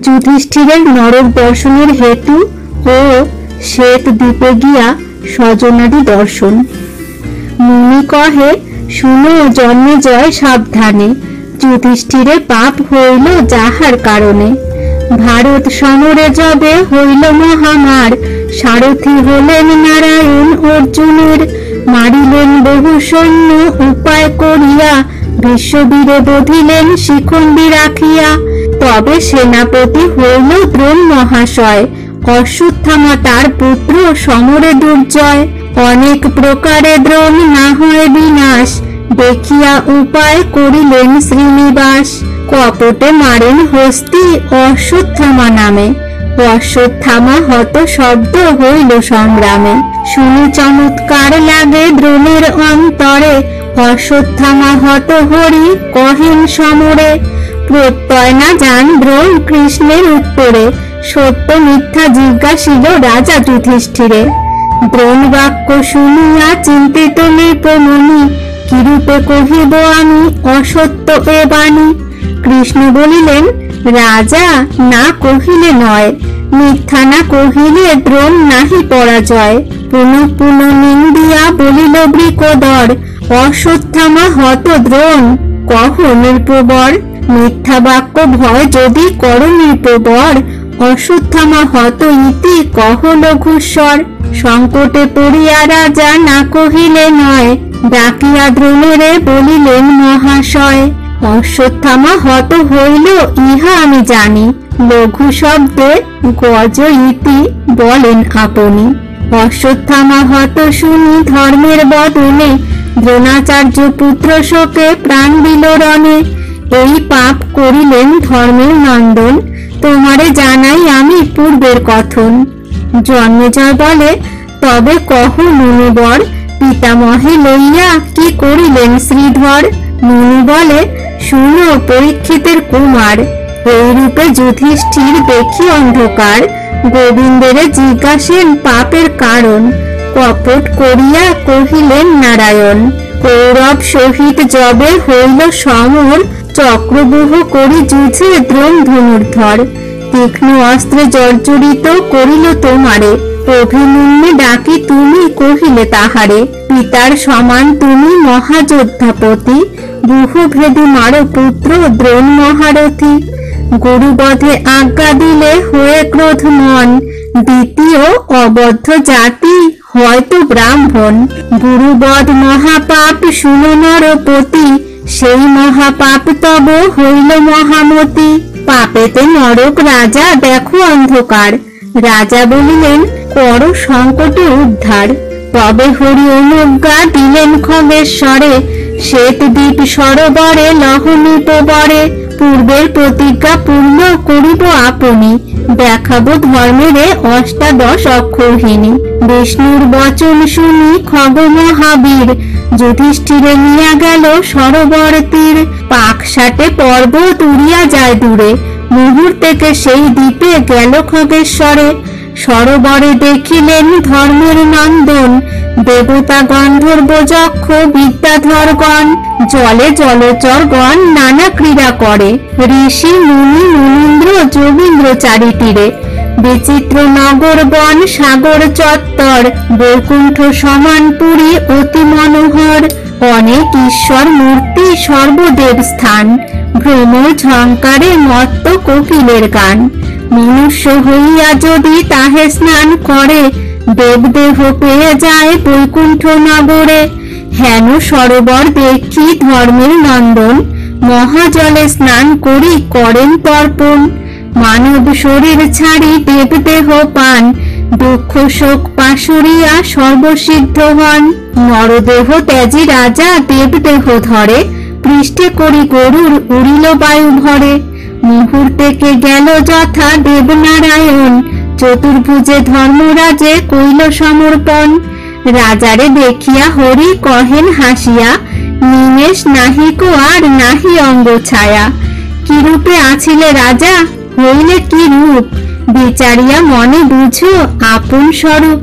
যুধিষ্ঠিরের নরক দর্শনের হেতু ও শ্বেত দ্বীপে গিয়া স্বজনাদি দর্শন। মুনি কহে, শুনো জন্মেজয় সাবধানে, যুধিষ্ঠিরে পাপ হইল যাহার কারণে। ভারত সমরে যবে হইল মহামার, সারথি হলেন নারায়ণ অর্জুনের। মারিলেন বহু সৈন্য উপায় করিয়া, বিশ্ববীরে বধিলেন শিখণ্ডী রাখিয়া। তবে সেনাপতি হইল দ্রোণ মহাশয়, অশ্বত্থামা তার পুত্র সমরে দুর্জয়। অনেক প্রকারে দ্রোণ না হয় বিনাশ, দেখিয়া উপায় করিলেন শ্রীনিবাস। কপটে মারেন হস্তি অশ্বত্থামা নামে, অশ্বত্থামা হত শব্দ হইল সংগ্রামে। শুনি চমৎকার লাগে দ্রোণের অন্তরে, অশ্বত্থামা হত হরি কহেন সমরে। প্রত্যয় না যান দ্রোণ কৃষ্ণের উত্তরে, সত্য মিথ্যা জিজ্ঞাসিল রাজা যুধিষ্ঠিরে। দ্রোণ বাক্য শুনিয়া চিন্তিত নৃপমুনি, কিরূপে কহিব আমি অসত্য এ বাণী। কৃষ্ণ বলিলেন, রাজা না কহিলে নয়, মিথ্যা না কহিলে দ্রোণ নাহি পরাজয়। পুনঃ পুনঃ নিন্দিয়া বলিল বৃকোদর, অশ্বত্থামা হত দ্রোণ কহ নৃপবর। মিথ্যা বাক্য ভয় যদি কর নৃপবর, অশ্বত্থামা হত ইতি কহ লঘুস্বর। সংকটে পড়িয়া রাজা না কহিলে নয়, ডাকিয়া দ্রোণেরে বলিলেন মহাশয়। অশ্বত্থামা হত হইল ইহা আমি জানি, লঘু শব্দে গজ ইতি বলেন আপনি। অশ্বত্থামা হত শুনি ধর্মের বদলে, দ্রোণাচার্য পুত্র শোকে প্রাণ দিল রণে। এই পাপ করিলেন ধর্মের নন্দন, তোমারে জানাই আমি পূর্বের কথন। জন্মেজয় বলে, তবে কহ মুনিবর, পিতামহে লইয়া কি করিলেন শ্রীধর। মুনি বলে, শুনো পরীক্ষিতের কুমার, এই রূপে যুধিষ্ঠির দেখি অন্ধকার। গোবিন্দেরে জিজ্ঞাসেন পাপের কারণ, কপট করিয়া কহিলেন নারায়ণ। কৌরব সহিত যবে হইল সমর, চক্রব্যূহ করি যুঝে দ্রোণ ধনুর্ধর। তীক্ষ্ণ অস্ত্রে জর্জরিত করিল তোমারে, অভিমন্যে ডাকি তুমি কহিলে তাহারে। পিতার সমান তুমি মহাযোদ্ধাপতি, বহুভেদী মারো পুত্র দ্রোণ মহারথী। গুরুবধে আজ্ঞা দিলে হয়ে ক্রোধ মন, দ্বিতীয় অবদ্ধ জাতি হয়তো ব্রাহ্মণ। গুরুবধ মহাপাপ শুনো নরপতি, সেই মহাপাপ তব হইল মহামতি। পাপেতে নরক রাজা দেখো অন্ধকার, রাজা বলিলেন কর সংকটে উদ্ধার। তবে হরি অনুজ্ঞা দিলেন খগেশ্বরে, শ্বেত দ্বীপ সরোবরে লহনীপবরে। পূর্বের প্রতিজ্ঞা পূর্ণ করিব আপনি, দেখাবো ধর্মেরে অষ্টাদশ অক্ষরহীনী। বিষ্ণুর বচন শুনি খগ মহাবীর, যুধিষ্ঠিরে নিয়া গেল সরোবর তীর। পাকসাটে পর্বত উড়িয়া যায় দূরে, মুহূর্তেকে সেই দ্বীপে গেল খগেশ্বরে। সরোবরে দেখিলেন ধর্মের নন্দন, দেবতা গন্ধর্ব যক্ষ বিদ্যাধরগণ। জলে জলচরগণ নানা ক্রীড়া করে, ঋষি মুনি মুনীন্দ্র যোগীন্দ্র চারিতীরে। বিচিত্র নগর বন সাগর চত্বর, বৈকুণ্ঠ সমান পুরী অতি মনোহর। অনেক ঈশ্বর মূর্তি সর্বদেব স্থান, ভ্রমর ঝঙ্কারে মত্ত কোকিলের গান। মনুষ্য হইয়া যদি তাহে স্নান করে, দেবদেহ পেয়ে যায় বৈকুণ্ঠ নগরে। হেন সরোবর দেখি ধর্মের নন্দন, মহাজলে স্নান করি করেন তর্পণ। মানব শরীর ছাড়ি দেবদেহ পান, দুঃখ শোক পাশুরিয়া সর্বসিদ্ধ হন। নরদেহ ত্যাজি রাজা দেবদেহ ধরে, পৃষ্ঠে করি গরুর উড়িল বায়ু ভরে। মুহূর্তেকে গেল যথা দেবনারায়ণ, চতুর্ভুজে ধর্মরাজে কইল সমর্পণ। রাজারে দেখিয়া হরি কহেন হাসিয়া, নিমেষ নাহিক আর নাহি অঙ্গ ছায়া। কি রূপে আছিলে রাজা, হইলে কি রূপ, বিচারিয়া মনে বুঝো আপন স্বরূপ।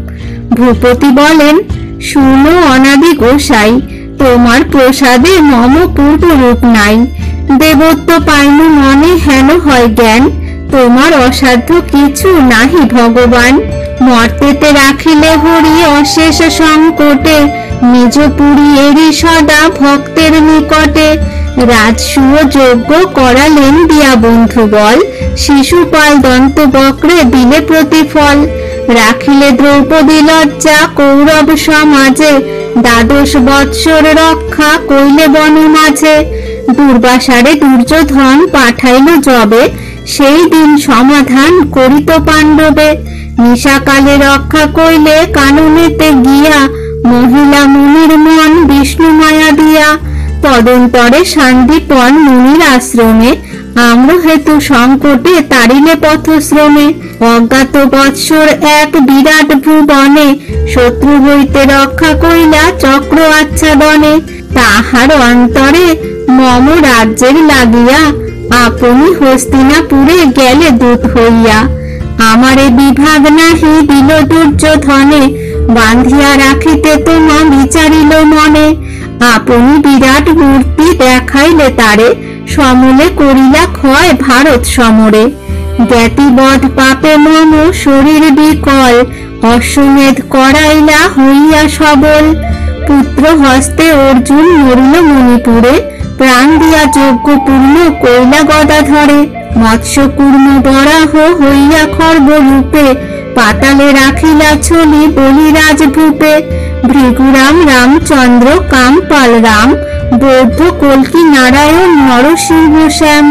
ভূপতি বলেন, শুনো অনাদি গোসাই, তোমার প্রসাদে মম পূর্ব রূপ নাই। দেবত্ব পাইনু মনে হেন হয় জ্ঞান, তোমার অসাধ্য কিছু নাহি ভগবান। মর্তেতে রাখিলে হরি অশেষ সংকটে, নিজ পুরীয়েরই সদা ভক্তের নিকটে। রাজসূয় যজ্ঞ করালেন দিয়া বন্ধু বল, শিশুপাল দন্ত বক্রে দিলে প্রতিফল। রাখিলে দ্রৌপদী লজ্জা কৌরব সমাজে, দ্বাদশ বৎসর রক্ষা কইলে বন মাঝে। দুর্বাসারে দুর্যোধন পাঠাইল যবে, সেই দিন সমাধান করিত পাণ্ডবে। নিশাকালে রক্ষা কইলে কাননেতে গিয়া, মহিলা মুনির মন বিষ্ণু মায়া দিয়া। তদন্তরে শান্তিপন মুনির আশ্রমে, আম্র হেতু সংকটে তারিলে পথশ্রমে। অজ্ঞাত বৎসর এক বিরাট ভুবনে, শত্রু হইতে রক্ষা কইলা চক্র আচ্ছাদনে। তাহার অন্তরে মম রাজ্যের লাগিয়া, আপনি হস্তিনাপুরে গেলে দূত হইয়া। আমারে বিভাগ নাহি দিল দুর্যোধনে, বাঁধিয়া রাখিতে তোমা বিচারিল মনে। আপনি বিরাট মূর্তি দেখাইলে তারে, সমলে করিলা ক্ষয় ভারত সমরে। জ্ঞাতিবধ পাপে মম শরীর বিকল, অশ্বমেধ করাইলা হইয়া সবল। পুত্র হস্তে অর্জুন মরিল মণিপুরে, প্রাণ দিয়া যজ্ঞ পূর্ণ কইলা গদাধরে। মৎস্য কুর্ম বরাহ হইয়া খর্ব রূপে, পাতালে রাখিলা ছলি বলিরাজ ভূপে। ভৃগুরাম রামচন্দ্র কামপাল রাম, বৌদ্ধ কল্কি নারায়ণ নরসিংহ শ্যাম।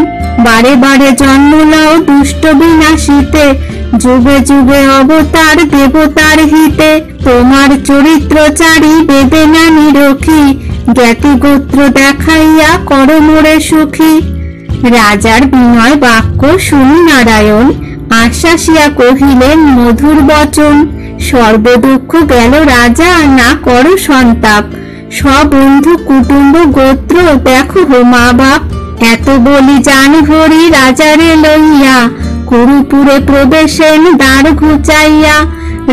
বারে বারে জন্ম লাও দুষ্ট বিনাশিতে, যুগে যুগে অবতার দেবতার হিতে। তোমার চরিত্র চারি বেদে না নিরখি, জ্ঞাতি গোত্র দেখাইয়া কর মোরে সুখী। রাজার বিনয় বাক্য শুনি নারায়ণ, আশ্বাসিয়া কহিলেন মধুর বচন। সর্বদুঃখ গেল রাজা না করো সন্তাপ, সবন্ধু কুটুম্ব গোত্র দেখো হো মা বাপ। এত বলি জান হরি রাজারে লইয়া, কুরুপুরে প্রবেশেন দ্বার ঘুচাইয়া।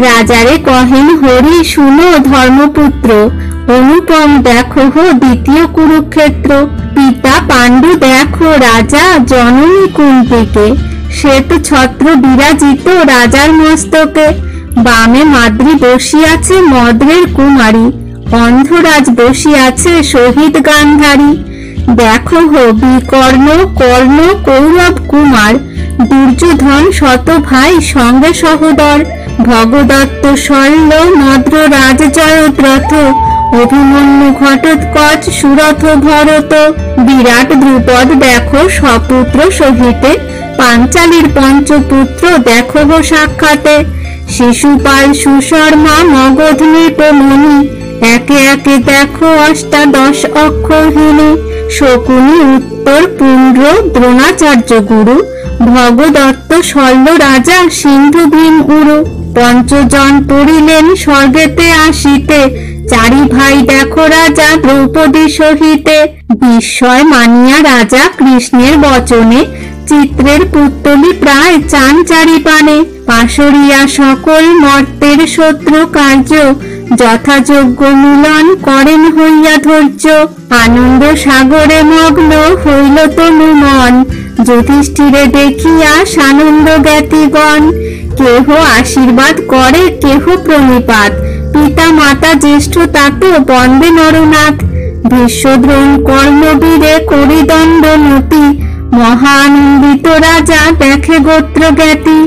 রাজারে কহেন হরি শুনো ধর্মপুত্র, অনুপম দেখো হো দ্বিতীয় কুরুক্ষেত্র। পিতা পাণ্ডু দেখো রাজা জননী কুন্তিকে, শ্বেত ছত্র বিরাজিত রাজার মস্তকে। বামে মাদ্রি বসিয়াছে মদ্রের কুমারী, অন্ধরাজ বসিয়াছে শহীদ গান্ধারী। দেখো হো বিকর্ণ কর্ণ কৌরব কুমার, দুর্যোধন শত ভাই সঙ্গে সহোদর। ভগদত্ত শল্য মদ্র রাজ জয়দ্রথ, অভিমন্যু ঘটোৎকচ সুরথ ভরত। বিরাট দ্রুপদ দেখো সপুত্র সহিতে, পাঞ্চালীর পঞ্চপুত্র দেখো গো সাক্ষাতে। শিশুপাল সুশর্মা মগধ নৃপমণি, একে একে দেখো অষ্টাদশ অক্ষরহীনী। শকুনি উত্তর পুণ্ড্র দ্রোণাচার্য গুরু, ভগদত্ত শল্য রাজা সিন্ধু ভীম উরু। পঞ্চজন পড়িলেন স্বর্গেতে আসিতে, চারি ভাই দেখো রাজা দ্রৌপদী সহিতে। বিস্ময় মানিয়া রাজা কৃষ্ণের বচনে, চিত্রের পুত্তলি প্রায় চান চারি পানে। পাশরিয়া সকল মর্তের শত্রু কার্য, যথাযোগ্য মিলন করেন হইয়া ধৈর্য। আনন্দ সাগরে মগ্ন হইল তনু মন, যুধিষ্ঠিরে দেখিয়া সানন্দ জ্ঞাতিগণ। কেহ আশীর্বাদ করে কেহ প্রণিপাত, পিতা মাতা জ্যেষ্ঠ তাত বন্দে নরনাথ। ভীষ্মদ্রোণ কর্মবীরে করি দণ্ডনতি, মহানন্দিত রাজা দেখে গোত্র জ্ঞাতি।